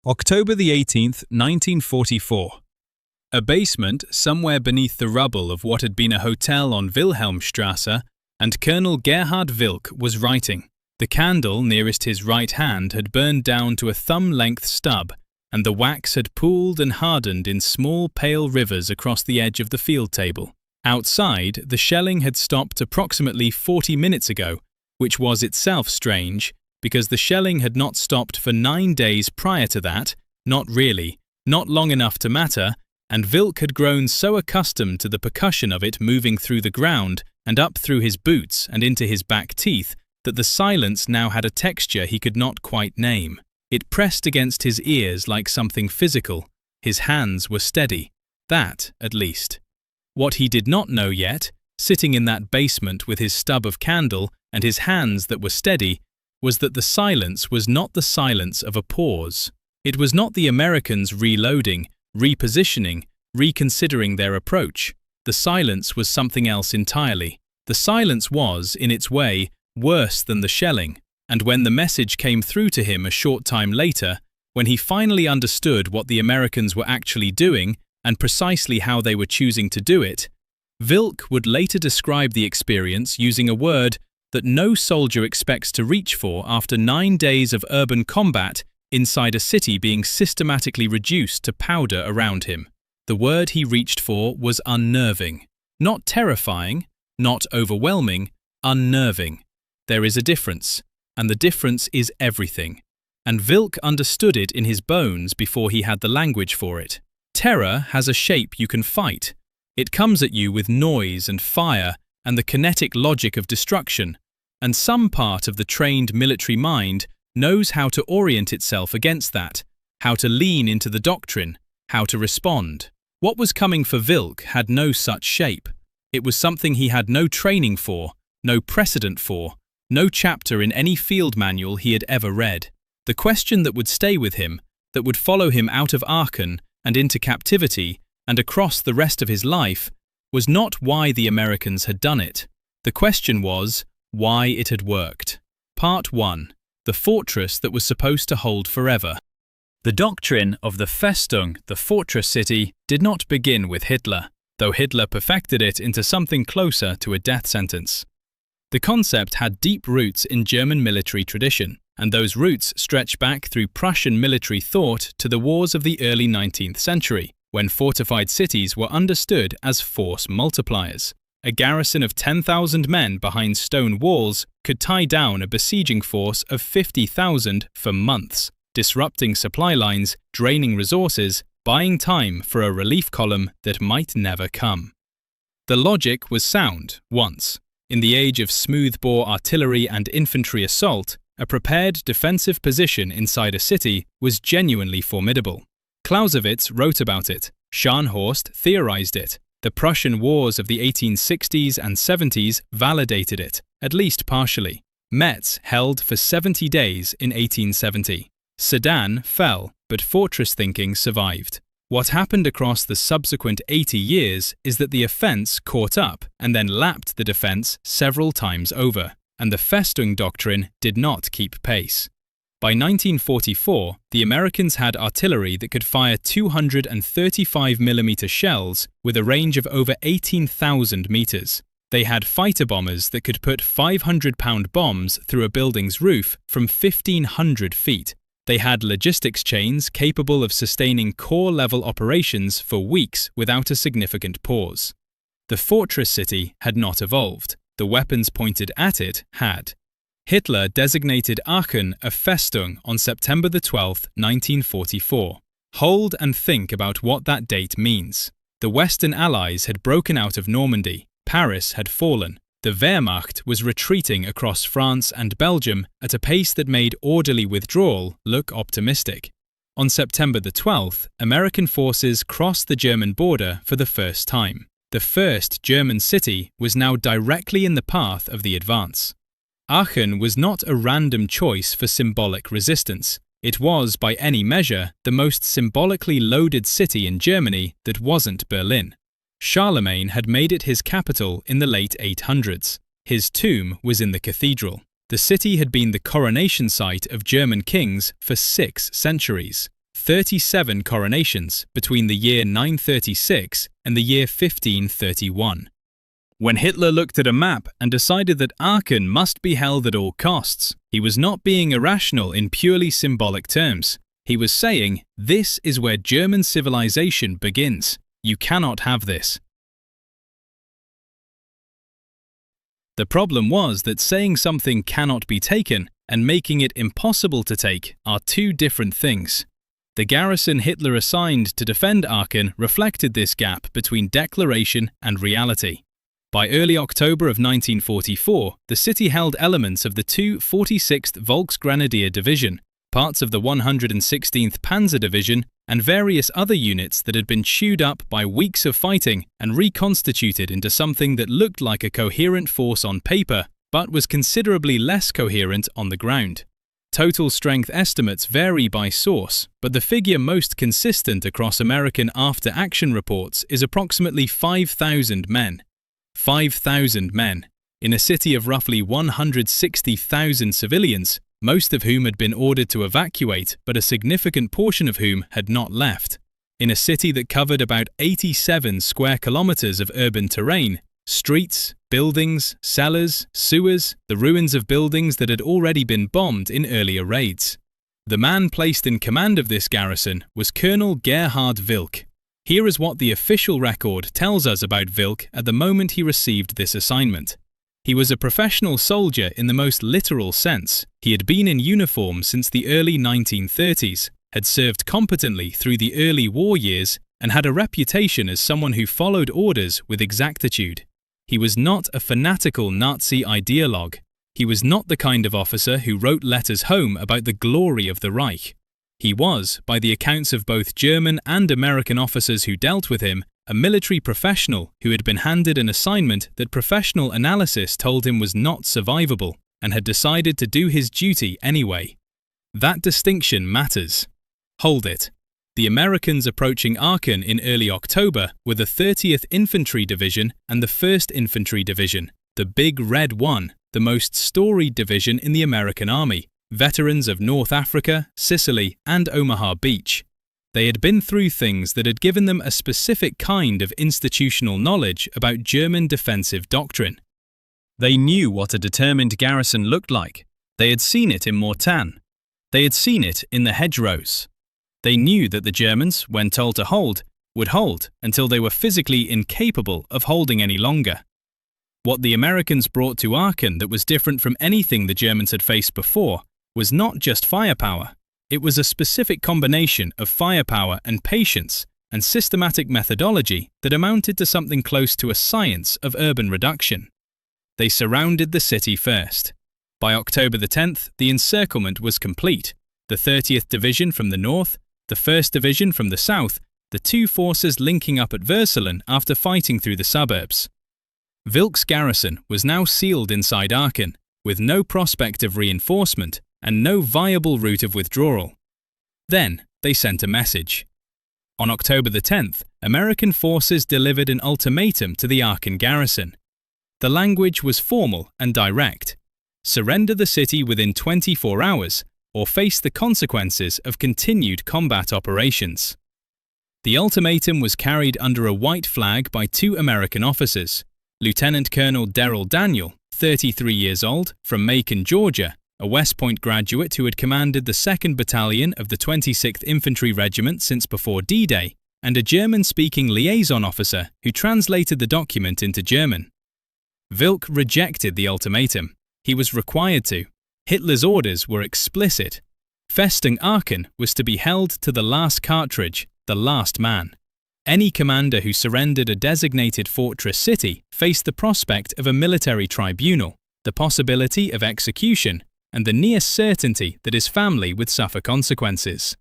October the 18th, 1944. A basement somewhere beneath the rubble of what had been a hotel on Wilhelmstrasse, and Colonel Gerhard Wilck was writing. The candle nearest his right hand had burned down to a thumb-length stub, and the wax had pooled and hardened in small pale rivers across the edge of the field table. Outside, the shelling had stopped approximately 40 minutes ago, which was itself strange, because the shelling had not stopped for 9 days prior to that, not really, not long enough to matter, and Wilck had grown so accustomed to the percussion of it moving through the ground and up through his boots and into his back teeth that the silence now had a texture he could not quite name. It pressed against his ears like something physical. His hands were steady. That, at least. What he did not know yet, sitting in that basement with his stub of candle and his hands that were steady, was that the silence was not the silence of a pause. It was not the Americans reloading, repositioning, reconsidering their approach. The silence was something else entirely. The silence was, in its way, worse than the shelling, and when the message came through to him a short time later, when he finally understood what the Americans were actually doing and precisely how they were choosing to do it, Wilck would later describe the experience using a word that no soldier expects to reach for after 9 days of urban combat inside a city being systematically reduced to powder around him. The word he reached for was unnerving. Not terrifying, not overwhelming, unnerving. There is a difference, and the difference is everything. And Wilck understood it in his bones before he had the language for it. Terror has a shape you can fight. It comes at you with noise and fire and the kinetic logic of destruction, and some part of the trained military mind knows how to orient itself against that, how to lean into the doctrine, how to respond. What was coming for Wilck had no such shape. It was something he had no training for, no precedent for, no chapter in any field manual he had ever read. The question that would stay with him, that would follow him out of Aachen and into captivity and across the rest of his life, was not why the Americans had done it. The question was why it had worked. Part 1. The fortress that was supposed to hold forever. The doctrine of the Festung, the fortress city, did not begin with Hitler, though Hitler perfected it into something closer to a death sentence. The concept had deep roots in German military tradition, and those roots stretch back through Prussian military thought to the wars of the early 19th century, when fortified cities were understood as force multipliers. A garrison of 10,000 men behind stone walls could tie down a besieging force of 50,000 for months, disrupting supply lines, draining resources, buying time for a relief column that might never come. The logic was sound, once. In the age of smoothbore artillery and infantry assault, a prepared defensive position inside a city was genuinely formidable. Clausewitz wrote about it. Scharnhorst theorized it. The Prussian wars of the 1860s and 70s validated it, at least partially. Metz held for 70 days in 1870. Sedan fell, but fortress thinking survived. What happened across the subsequent 80 years is that the offense caught up and then lapped the defense several times over, and the Festung doctrine did not keep pace. By 1944, the Americans had artillery that could fire 235mm shells with a range of over 18,000 meters. They had fighter bombers that could put 500-pound bombs through a building's roof from 1,500 feet. They had logistics chains capable of sustaining corps-level operations for weeks without a significant pause. The fortress city had not evolved. The weapons pointed at it had. Hitler designated Aachen a Festung on September 12, 1944. Hold and think about what that date means. The Western Allies had broken out of Normandy. Paris had fallen. The Wehrmacht was retreating across France and Belgium at a pace that made orderly withdrawal look optimistic. On September 12th, American forces crossed the German border for the first time. The first German city was now directly in the path of the advance. Aachen was not a random choice for symbolic resistance. It was, by any measure, the most symbolically loaded city in Germany that wasn't Berlin. Charlemagne had made it his capital in the late 800s. His tomb was in the cathedral. The city had been the coronation site of German kings for 6 centuries. 37 coronations between the year 936 and the year 1531. When Hitler looked at a map and decided that Aachen must be held at all costs, he was not being irrational in purely symbolic terms. He was saying, this is where German civilization begins. You cannot have this. The problem was that saying something cannot be taken and making it impossible to take are two different things. The garrison Hitler assigned to defend Aachen reflected this gap between declaration and reality. By early October of 1944, the city held elements of the 246th Volksgrenadier Division, parts of the 116th Panzer Division, and various other units that had been chewed up by weeks of fighting and reconstituted into something that looked like a coherent force on paper, but was considerably less coherent on the ground. Total strength estimates vary by source, but the figure most consistent across American after-action reports is approximately 5,000 men. 5,000 men, in a city of roughly 160,000 civilians, most of whom had been ordered to evacuate, but a significant portion of whom had not left. In a city that covered about 87 square kilometers of urban terrain, streets, buildings, cellars, sewers, the ruins of buildings that had already been bombed in earlier raids. The man placed in command of this garrison was Colonel Gerhard Wilck. Here is what the official record tells us about Wilck at the moment he received this assignment. He was a professional soldier in the most literal sense. He had been in uniform since the early 1930s, had served competently through the early war years, and had a reputation as someone who followed orders with exactitude. He was not a fanatical Nazi ideologue. He was not the kind of officer who wrote letters home about the glory of the Reich. He was, by the accounts of both German and American officers who dealt with him, a military professional who had been handed an assignment that professional analysis told him was not survivable, and had decided to do his duty anyway. That distinction matters. Hold it. The Americans approaching Aachen in early October were the 30th Infantry Division and the 1st Infantry Division, the Big Red One, the most storied division in the American Army, veterans of North Africa, Sicily, and Omaha Beach. They had been through things that had given them a specific kind of institutional knowledge about German defensive doctrine. They knew what a determined garrison looked like. They had seen it in Mortain. They had seen it in the hedgerows. They knew that the Germans, when told to hold, would hold until they were physically incapable of holding any longer. What the Americans brought to Aachen that was different from anything the Germans had faced before was not just firepower. It was a specific combination of firepower and patience and systematic methodology that amounted to something close to a science of urban reduction. They surrounded the city first. By October the 10th, the encirclement was complete. The 30th Division from the north, the 1st Division from the south, the two forces linking up at Würselen after fighting through the suburbs. Wilck's garrison was now sealed inside Aachen, with no prospect of reinforcement and no viable route of withdrawal. Then they sent a message. On October the 10th, American forces delivered an ultimatum to the Aachen garrison. The language was formal and direct. Surrender the city within 24 hours or face the consequences of continued combat operations. The ultimatum was carried under a white flag by two American officers, Lieutenant Colonel Darrell Daniel, 33 years old, from Macon, Georgia, a West Point graduate who had commanded the 2nd Battalion of the 26th Infantry Regiment since before D-Day, and a German-speaking liaison officer who translated the document into German. Wilck rejected the ultimatum. He was required to. Hitler's orders were explicit. Festung Aachen was to be held to the last cartridge, the last man. Any commander who surrendered a designated fortress city faced the prospect of a military tribunal, the possibility of execution, and the near certainty that his family would suffer consequences.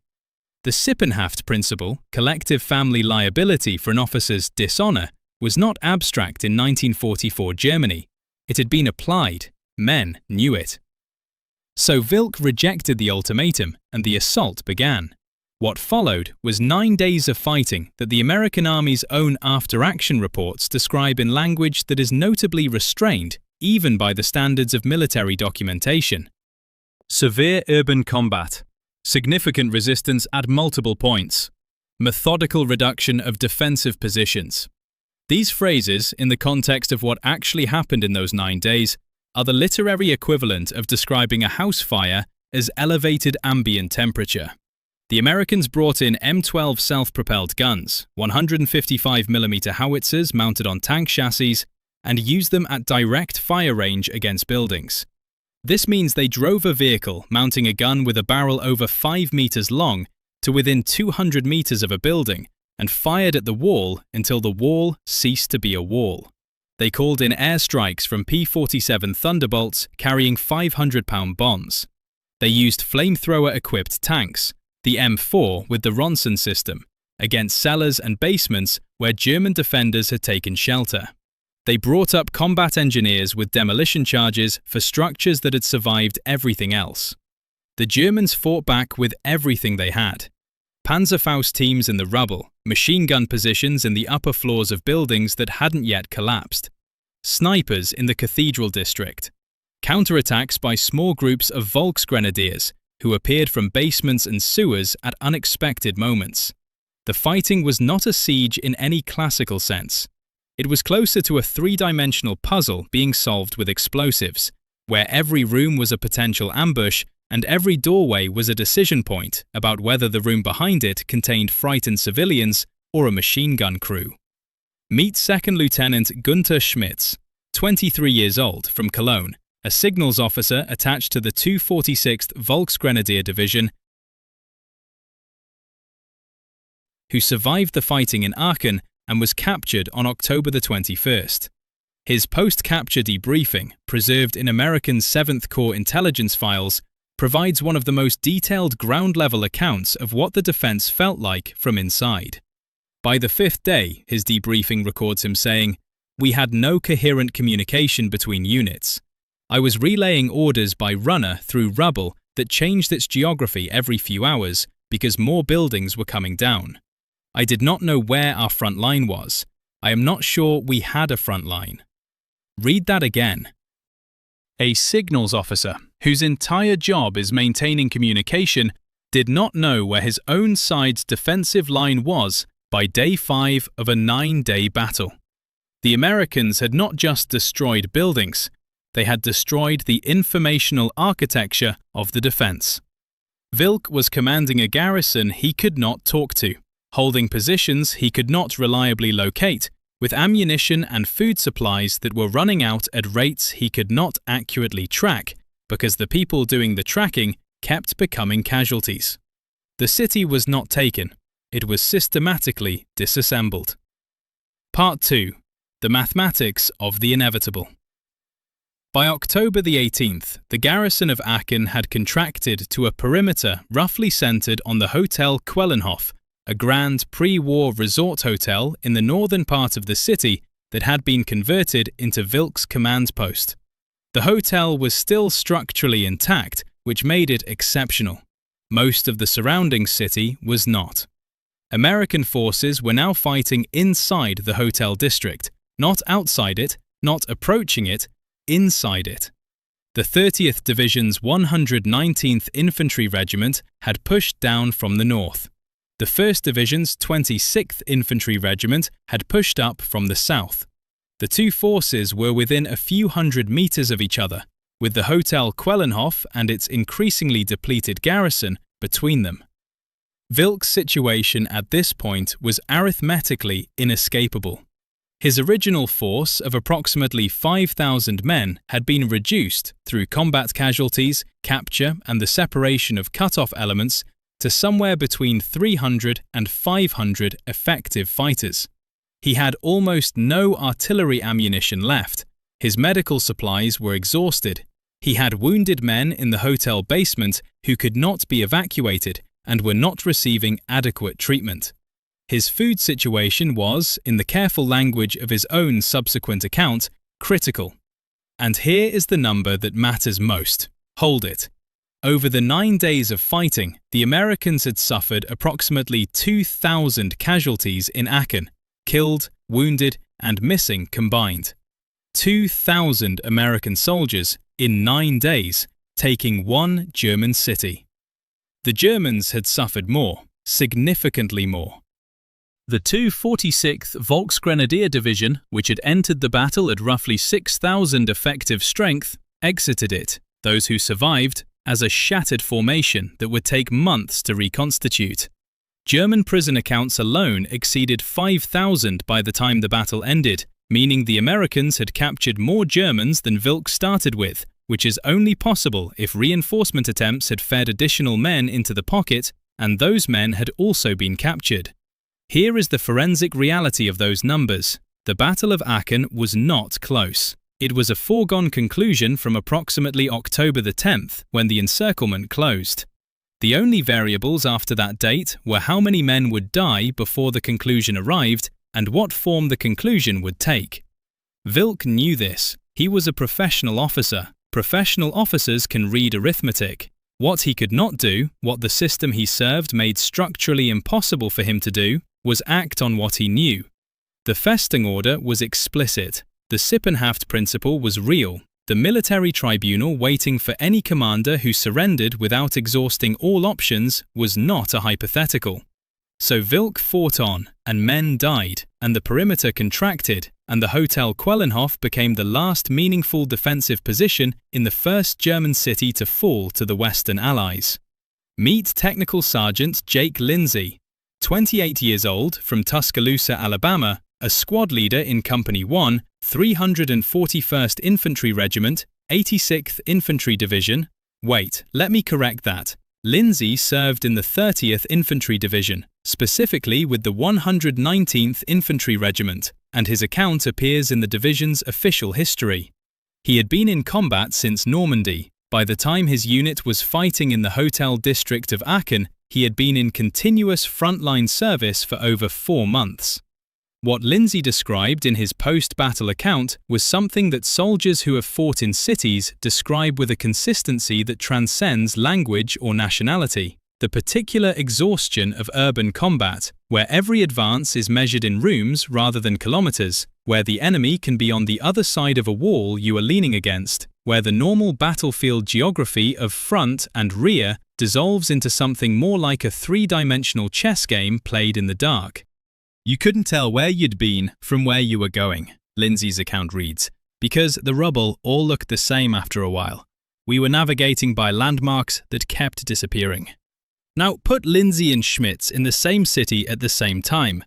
The Sippenhaft principle, collective family liability for an officer's dishonor, was not abstract in 1944 Germany. It had been applied. Men knew it. So Wilck rejected the ultimatum and the assault began. What followed was 9 days of fighting that the American Army's own after-action reports describe in language that is notably restrained even by the standards of military documentation. Severe urban combat. significant resistance at multiple points, methodical reduction of defensive positions. These phrases, in the context of what actually happened in those 9 days, are the literary equivalent of describing a house fire as elevated ambient temperature. The Americans brought in M12 self-propelled guns, 155mm howitzers mounted on tank chassis, and used them at direct fire range against buildings. This means they drove a vehicle mounting a gun with a barrel over 5 meters long to within 200 meters of a building and fired at the wall until the wall ceased to be a wall. They called in airstrikes from P-47 Thunderbolts carrying 500-pound bombs. They used flamethrower-equipped tanks, the M4 with the Ronson system, against cellars and basements where German defenders had taken shelter. They brought up combat engineers with demolition charges for structures that had survived everything else. The Germans fought back with everything they had. Panzerfaust teams in the rubble, machine gun positions in the upper floors of buildings that hadn't yet collapsed, snipers in the cathedral district, counterattacks by small groups of Volksgrenadiers who appeared from basements and sewers at unexpected moments. The fighting was not a siege in any classical sense. It was closer to a three-dimensional puzzle being solved with explosives, where every room was a potential ambush and every doorway was a decision point about whether the room behind it contained frightened civilians or a machine gun crew. Meet Second Lieutenant Gunther Schmitz, 23 years old, from Cologne, a signals officer attached to the 246th Volksgrenadier Division, who survived the fighting in Aachen and was captured on October the 21st. His post-capture debriefing, preserved in American 7th Corps intelligence files, provides one of the most detailed ground-level accounts of what the defense felt like from inside. By the 5th day, his debriefing records him saying, "We had no coherent communication between units. I was relaying orders by runner through rubble that changed its geography every few hours because more buildings were coming down. I did not know where our front line was. I am not sure we had a front line." Read that again. A signals officer, whose entire job is maintaining communication, did not know where his own side's defensive line was by day 5 of a 9-day battle. The Americans had not just destroyed buildings, they had destroyed the informational architecture of the defense. Wilck was commanding a garrison he could not talk to, holding positions he could not reliably locate, with ammunition and food supplies that were running out at rates he could not accurately track because the people doing the tracking kept becoming casualties. The city was not taken, it was systematically disassembled. Part 2. The Mathematics of the Inevitable. By October the 18th, the garrison of Aachen had contracted to a perimeter roughly centered on the Hotel Quellenhof, a grand pre-war resort hotel in the northern part of the city that had been converted into Wilck's command post. The hotel was still structurally intact, which made it exceptional. Most of the surrounding city was not. American forces were now fighting inside the hotel district, not outside it, not approaching it, inside it. The 30th Division's 119th Infantry Regiment had pushed down from the north. The 1st Division's 26th Infantry Regiment had pushed up from the south. The two forces were within a few hundred meters of each other, with the Hotel Quellenhof and its increasingly depleted garrison between them. Wilck's situation at this point was arithmetically inescapable. His original force of approximately 5,000 men had been reduced through combat casualties, capture and the separation of cut-off elements to somewhere between 300 and 500 effective fighters. He had almost no artillery ammunition left, his medical supplies were exhausted, he had wounded men in the hotel basement who could not be evacuated and were not receiving adequate treatment. His food situation was, in the careful language of his own subsequent account, critical. And here is the number that matters most. Hold it. Over the 9 days of fighting, the Americans had suffered approximately 2,000 casualties in Aachen, killed, wounded, and missing combined. 2,000 American soldiers in 9 days, taking one German city. The Germans had suffered more, significantly more. The 246th Volksgrenadier Division, which had entered the battle at roughly 6,000 effective strength, exited it, those who survived, as a shattered formation that would take months to reconstitute. German prisoner counts alone exceeded 5,000 by the time the battle ended, meaning the Americans had captured more Germans than Wilck started with, which is only possible if reinforcement attempts had fed additional men into the pocket, and those men had also been captured. Here is the forensic reality of those numbers. The Battle of Aachen was not close. It was a foregone conclusion from approximately October the 10th, when the encirclement closed. The only variables after that date were how many men would die before the conclusion arrived and what form the conclusion would take. Wilck knew this. He was a professional officer. Professional officers can read arithmetic. What he could not do, what the system he served made structurally impossible for him to do, was act on what he knew. The Festung order was explicit. The Sippenhaft principle was real. The military tribunal waiting for any commander who surrendered without exhausting all options was not a hypothetical. So Wilck fought on, and men died, and the perimeter contracted, and the Hotel Quellenhof became the last meaningful defensive position in the first German city to fall to the Western Allies. Meet Technical Sergeant Jake Lindsay, 28 years old, from Tuscaloosa, Alabama, a squad leader in Company 1, 341st Infantry Regiment, 86th Infantry Division. Wait, let me correct that. Lindsay served in the 30th Infantry Division, specifically with the 119th Infantry Regiment, and his account appears in the division's official history. He had been in combat since Normandy. By the time his unit was fighting in the hotel district of Aachen, he had been in continuous frontline service for over 4 months. What Lindsay described in his post-battle account was something that soldiers who have fought in cities describe with a consistency that transcends language or nationality: the particular exhaustion of urban combat, where every advance is measured in rooms rather than kilometers, where the enemy can be on the other side of a wall you are leaning against, where the normal battlefield geography of front and rear dissolves into something more like a 3-dimensional chess game played in the dark. You couldn't tell where you'd been from where you were going, Lindsay's account reads, because the rubble all looked the same after a while. We were navigating by landmarks that kept disappearing. Now put Lindsay and Schmitz in the same city at the same time.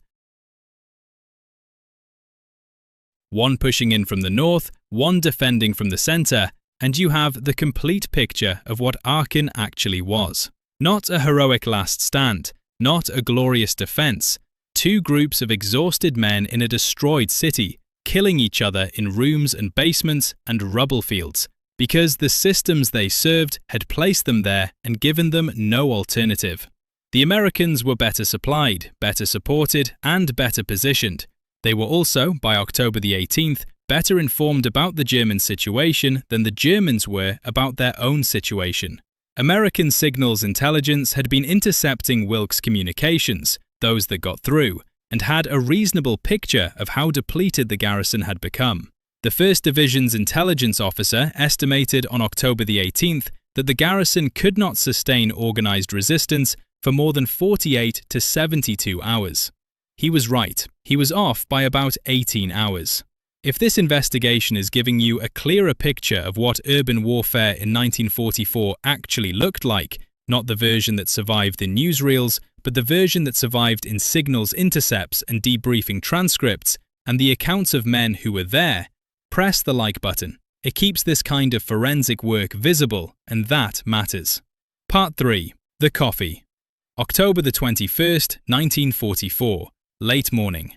One pushing in from the north, one defending from the center, and you have the complete picture of what Aachen actually was. Not a heroic last stand, not a glorious defense. 2 groups of exhausted men in a destroyed city, killing each other in rooms and basements and rubble fields, because the systems they served had placed them there and given them no alternative. The Americans were better supplied, better supported, and better positioned. They were also, by October the 18th, better informed about the German situation than the Germans were about their own situation. American signals intelligence had been intercepting Wilck's communications, those that got through, and had a reasonable picture of how depleted the garrison had become. The 1st Division's intelligence officer estimated on October the 18th that the garrison could not sustain organized resistance for more than 48 to 72 hours. He was right. He was off by about 18 hours. If this investigation is giving you a clearer picture of what urban warfare in 1944 actually looked like, not the version that survived in newsreels, but the version that survived in signals intercepts and debriefing transcripts, and the accounts of men who were there, press the like button. It keeps this kind of forensic work visible, and that matters. Part 3. The Coffee. October the 21st, 1944. Late morning.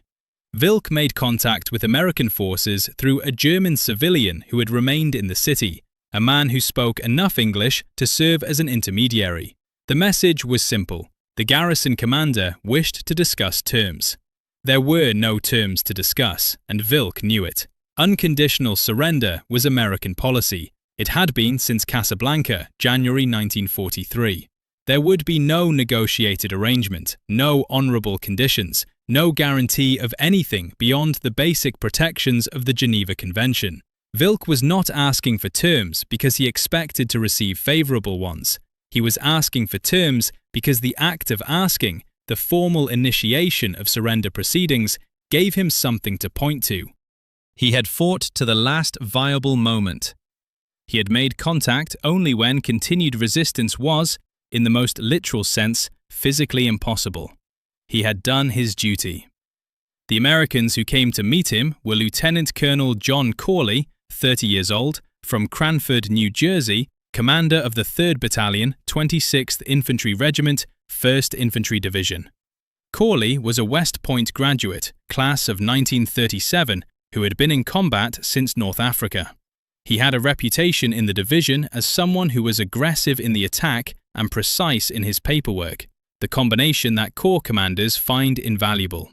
Wilck made contact with American forces through a German civilian who had remained in the city, a man who spoke enough English to serve as an intermediary. The message was simple. The garrison commander wished to discuss terms. There were no terms to discuss, and Wilck knew it. Unconditional surrender was American policy. It had been since Casablanca, January 1943. There would be no negotiated arrangement, no honorable conditions, no guarantee of anything beyond the basic protections of the Geneva Convention. Wilck was not asking for terms because he expected to receive favorable ones. He was asking for terms because the act of asking, the formal initiation of surrender proceedings, gave him something to point to. He had fought to the last viable moment. He had made contact only when continued resistance was, in the most literal sense, physically impossible. He had done his duty. The Americans who came to meet him were Lieutenant Colonel John Corley, 30 years old, from Cranford, New Jersey, commander of the 3rd Battalion, 26th Infantry Regiment, 1st Infantry Division. Corley was a West Point graduate, class of 1937, who had been in combat since North Africa. He had a reputation in the division as someone who was aggressive in the attack and precise in his paperwork, the combination that corps commanders find invaluable.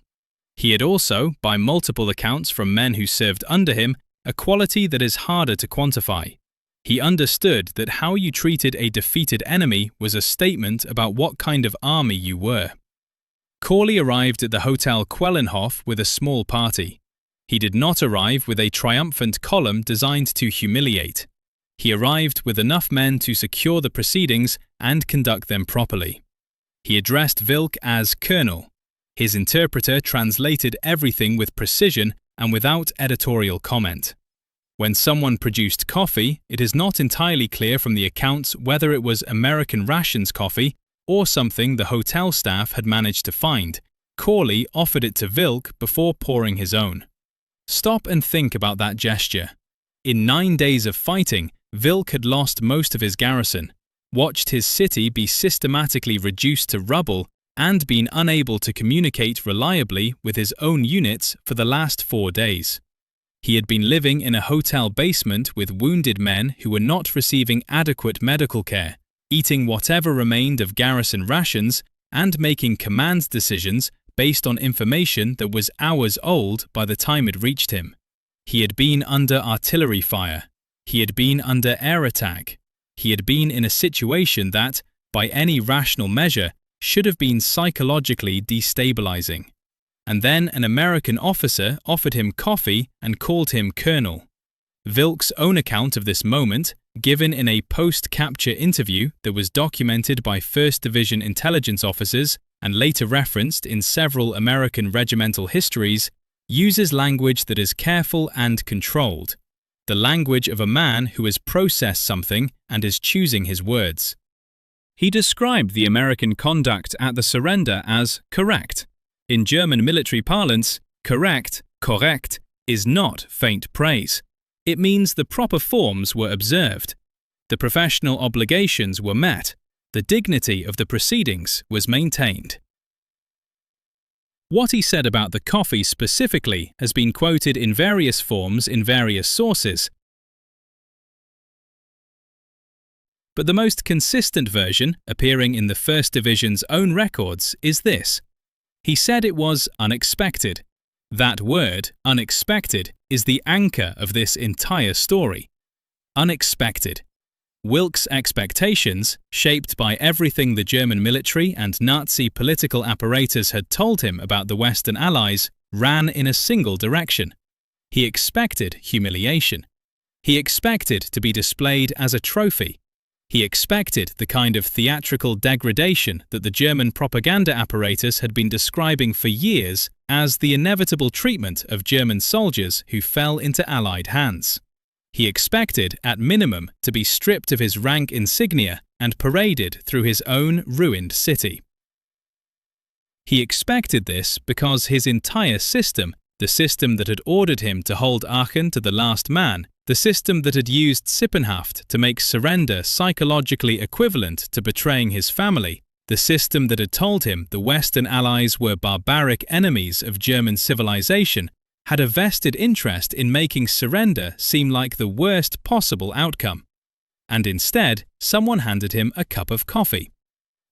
He had also, by multiple accounts from men who served under him, a quality that is harder to quantify. He understood that how you treated a defeated enemy was a statement about what kind of army you were. Corley arrived at the Hotel Quellenhof with a small party. He did not arrive with a triumphant column designed to humiliate. He arrived with enough men to secure the proceedings and conduct them properly. He addressed Wilck as Colonel. His interpreter translated everything with precision and without editorial comment. When someone produced coffee, it is not entirely clear from the accounts whether it was American rations coffee or something the hotel staff had managed to find. Corley offered it to Wilck before pouring his own. Stop and think about that gesture. In 9 days of fighting, Wilck had lost most of his garrison, watched his city be systematically reduced to rubble, and been unable to communicate reliably with his own units for the last 4 days. He had been living in a hotel basement with wounded men who were not receiving adequate medical care, eating whatever remained of garrison rations, and making command decisions based on information that was hours old by the time it reached him. He had been under artillery fire. He had been under air attack. He had been in a situation that, by any rational measure, should have been psychologically destabilizing. And then an American officer offered him coffee and called him Colonel. Wilck's own account of this moment, given in a post-capture interview that was documented by 1st Division intelligence officers and later referenced in several American regimental histories, uses language that is careful and controlled, the language of a man who has processed something and is choosing his words. He described the American conduct at the surrender as correct. In German military parlance, korrekt, is not faint praise. It means the proper forms were observed. The professional obligations were met. The dignity of the proceedings was maintained. What he said about the coffee specifically has been quoted in various forms in various sources. But the most consistent version, appearing in the 1st Division's own records, is this. He said it was unexpected. That word, unexpected, is the anchor of this entire story. Unexpected. Wilck's expectations, shaped by everything the German military and Nazi political apparatus had told him about the Western Allies, ran in a single direction. He expected humiliation. He expected to be displayed as a trophy. He expected the kind of theatrical degradation that the German propaganda apparatus had been describing for years as the inevitable treatment of German soldiers who fell into Allied hands. He expected, at minimum, to be stripped of his rank insignia and paraded through his own ruined city. He expected this because his entire system, the system that had ordered him to hold Aachen to the last man, the system that had used Sippenhaft to make surrender psychologically equivalent to betraying his family, the system that had told him the Western Allies were barbaric enemies of German civilization, had a vested interest in making surrender seem like the worst possible outcome. And instead, someone handed him a cup of coffee.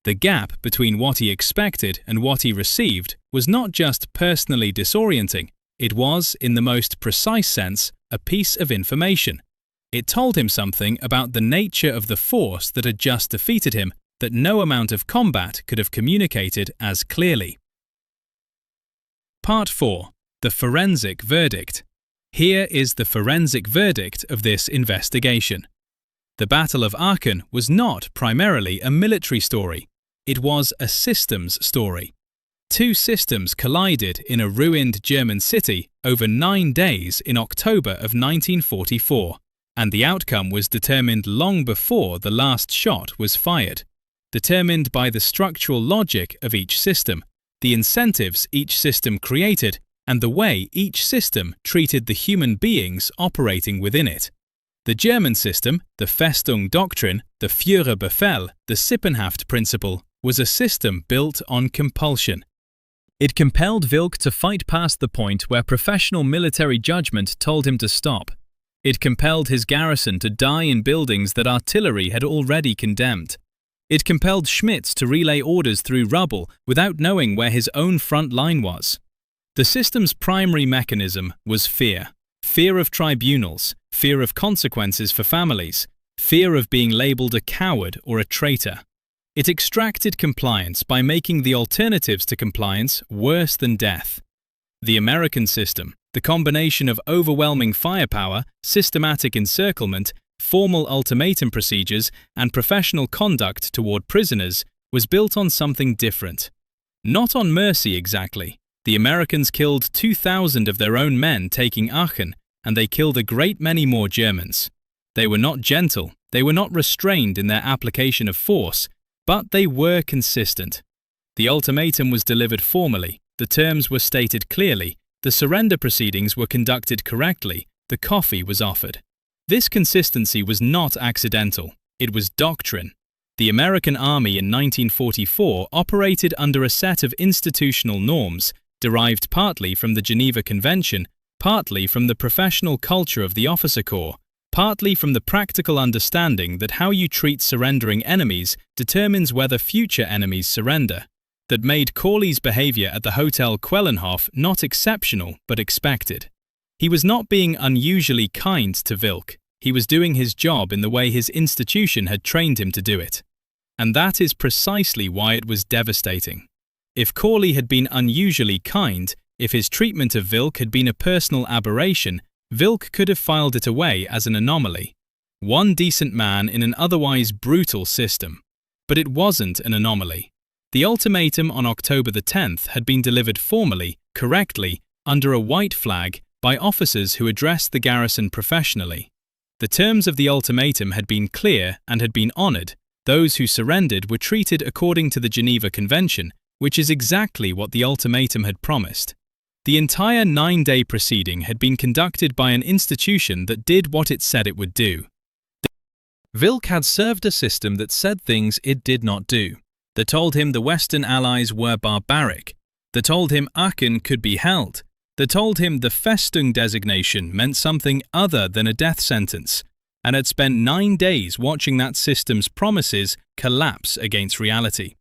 The gap between what he expected and what he received was not just personally disorienting, it was, in the most precise sense, a piece of information. It told him something about the nature of the force that had just defeated him that no amount of combat could have communicated as clearly. Part 4. The Forensic Verdict. Here is the forensic verdict of this investigation. The Battle of Aachen was not primarily a military story. It was a systems story. Two systems collided in a ruined German city over 9 days in October of 1944, and the outcome was determined long before the last shot was fired. Determined by the structural logic of each system, the incentives each system created, and the way each system treated the human beings operating within it. The German system, the Festung Doctrine, the Führerbefehl, the Sippenhaft principle, was a system built on compulsion. It compelled Wilck to fight past the point where professional military judgment told him to stop. It compelled his garrison to die in buildings that artillery had already condemned. It compelled Schmitz to relay orders through rubble without knowing where his own front line was. The system's primary mechanism was fear. Fear of tribunals, fear of consequences for families, fear of being labeled a coward or a traitor. It extracted compliance by making the alternatives to compliance worse than death. The American system, the combination of overwhelming firepower, systematic encirclement, formal ultimatum procedures, and professional conduct toward prisoners, was built on something different. Not on mercy exactly. The Americans killed 2,000 of their own men taking Aachen, and they killed a great many more Germans. They were not gentle, they were not restrained in their application of force, but they were consistent. The ultimatum was delivered formally, the terms were stated clearly, the surrender proceedings were conducted correctly, the coffee was offered. This consistency was not accidental, it was doctrine. The American Army in 1944 operated under a set of institutional norms, derived partly from the Geneva Convention, partly from the professional culture of the officer corps, partly from the practical understanding that how you treat surrendering enemies determines whether future enemies surrender, that made Corley's behavior at the Hotel Quellenhof not exceptional but expected. He was not being unusually kind to Wilck, he was doing his job in the way his institution had trained him to do it. And that is precisely why it was devastating. If Corley had been unusually kind, if his treatment of Wilck had been a personal aberration, Wilck could have filed it away as an anomaly. One decent man in an otherwise brutal system. But it wasn't an anomaly. The ultimatum on October the 10th had been delivered formally, correctly, under a white flag, by officers who addressed the garrison professionally. The terms of the ultimatum had been clear and had been honoured. Those who surrendered were treated according to the Geneva Convention, which is exactly what the ultimatum had promised. The entire 9-day proceeding had been conducted by an institution that did what it said it would do. Wilck had served a system that said things it did not do, that told him the Western Allies were barbaric, that told him Aachen could be held, that told him the Festung designation meant something other than a death sentence, and had spent 9 days watching that system's promises collapse against reality.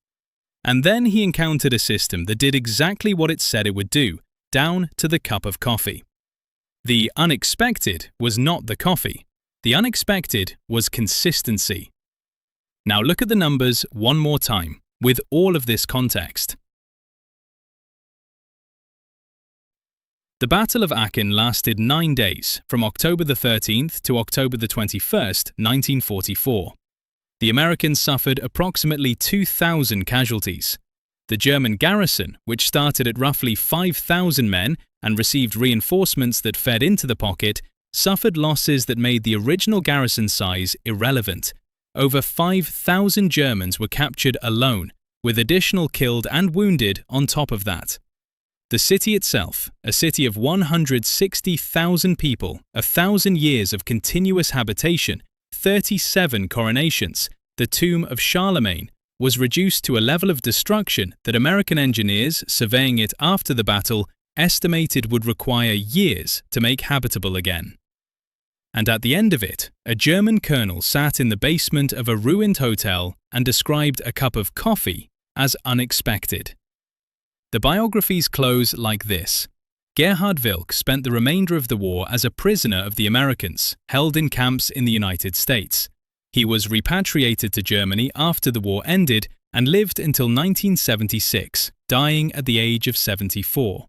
And then he encountered a system that did exactly what it said it would do, down to the cup of coffee. The unexpected was not the coffee. The unexpected was consistency. Now look at the numbers one more time, with all of this context. The Battle of Aachen lasted 9 days, from October the 13th to October the 21st, 1944. The Americans suffered approximately 2,000 casualties. The German garrison, which started at roughly 5,000 men and received reinforcements that fed into the pocket, suffered losses that made the original garrison size irrelevant. Over 5,000 Germans were captured alone, with additional killed and wounded on top of that. The city itself, a city of 160,000 people, 1,000 years of continuous habitation, 37 coronations, the tomb of Charlemagne, was reduced to a level of destruction that American engineers, surveying it after the battle, estimated would require years to make habitable again. And at the end of it, a German colonel sat in the basement of a ruined hotel and described a cup of coffee as unexpected. The biographies close like this. Gerhard Wilck spent the remainder of the war as a prisoner of the Americans, held in camps in the United States. He was repatriated to Germany after the war ended and lived until 1976, dying at the age of 74.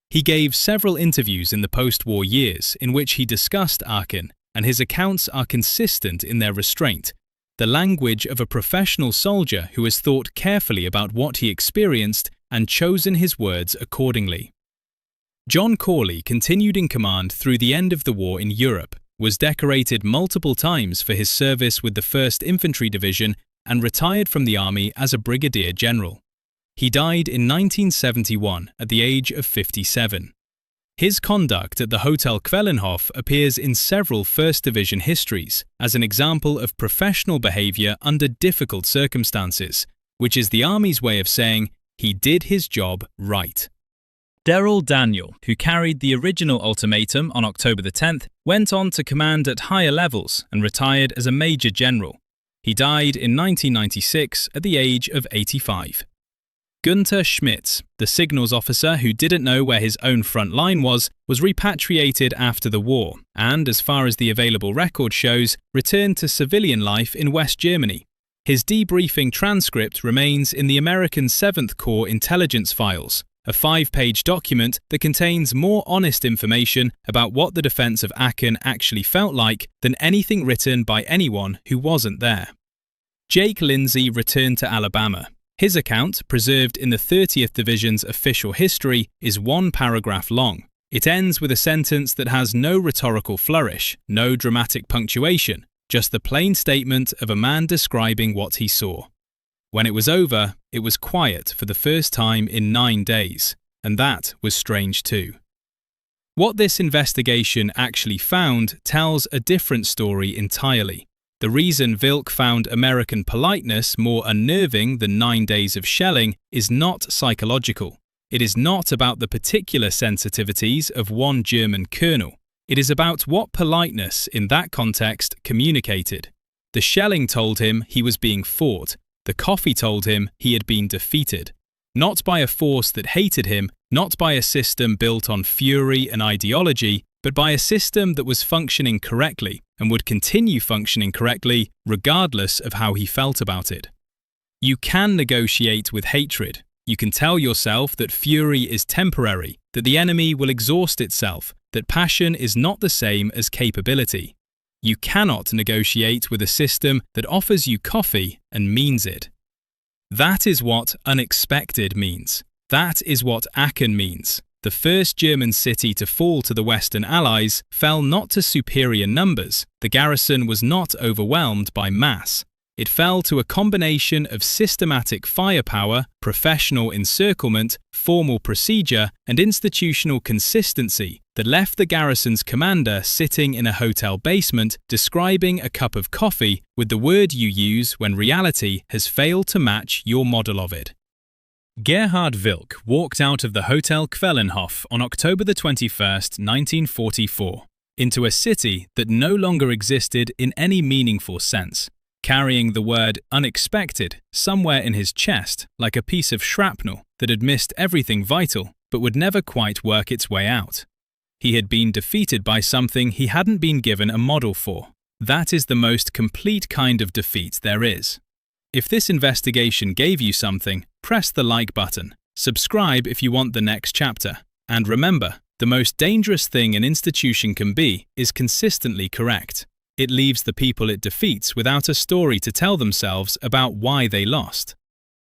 He gave several interviews in the post-war years in which he discussed Aachen, and his accounts are consistent in their restraint, the language of a professional soldier who has thought carefully about what he experienced and chosen his words accordingly. John Corley continued in command through the end of the war in Europe, was decorated multiple times for his service with the 1st Infantry Division, and retired from the army as a brigadier general. He died in 1971 at the age of 57. His conduct at the Hotel Quellenhof appears in several 1st Division histories as an example of professional behavior under difficult circumstances, which is the Army's way of saying he did his job right. Daryl Daniel, who carried the original ultimatum on October the 10th, went on to command at higher levels and retired as a Major General. He died in 1996 at the age of 85. Gunther Schmitz, the signals officer who didn't know where his own front line was repatriated after the war and, as far as the available record shows, returned to civilian life in West Germany. His debriefing transcript remains in the American 7th Corps intelligence files, a 5-page document that contains more honest information about what the defense of Aachen actually felt like than anything written by anyone who wasn't there. Jake Lindsay returned to Alabama. His account, preserved in the 30th Division's official history, is 1 paragraph long. It ends with a sentence that has no rhetorical flourish, no dramatic punctuation, just the plain statement of a man describing what he saw. When it was over, it was quiet for the first time in 9 days, and that was strange too. What this investigation actually found tells a different story entirely. The reason Wilck found American politeness more unnerving than 9 days of shelling is not psychological. It is not about the particular sensitivities of one German colonel. It is about what politeness in that context communicated. The shelling told him he was being fought. The coffee told him he had been defeated. Not by a force that hated him, not by a system built on fury and ideology, but by a system that was functioning correctly and would continue functioning correctly regardless of how he felt about it. You can negotiate with hatred. You can tell yourself that fury is temporary, that the enemy will exhaust itself, that passion is not the same as capability. You cannot negotiate with a system that offers you coffee and means it. That is what unexpected means. That is what Aachen means. The first German city to fall to the Western Allies fell not to superior numbers. The garrison was not overwhelmed by mass. It fell to a combination of systematic firepower, professional encirclement, formal procedure, and institutional consistency that left the garrison's commander sitting in a hotel basement describing a cup of coffee with the word you use when reality has failed to match your model of it. Gerhard Wilck walked out of the Hotel Quellenhof on October 21, 1944, into a city that no longer existed in any meaningful sense, carrying the word unexpected somewhere in his chest like a piece of shrapnel that had missed everything vital but would never quite work its way out. He had been defeated by something he hadn't been given a model for. That is the most complete kind of defeat there is. If this investigation gave you something, press the like button. Subscribe if you want the next chapter. And remember, the most dangerous thing an institution can be is consistently correct. It leaves the people it defeats without a story to tell themselves about why they lost.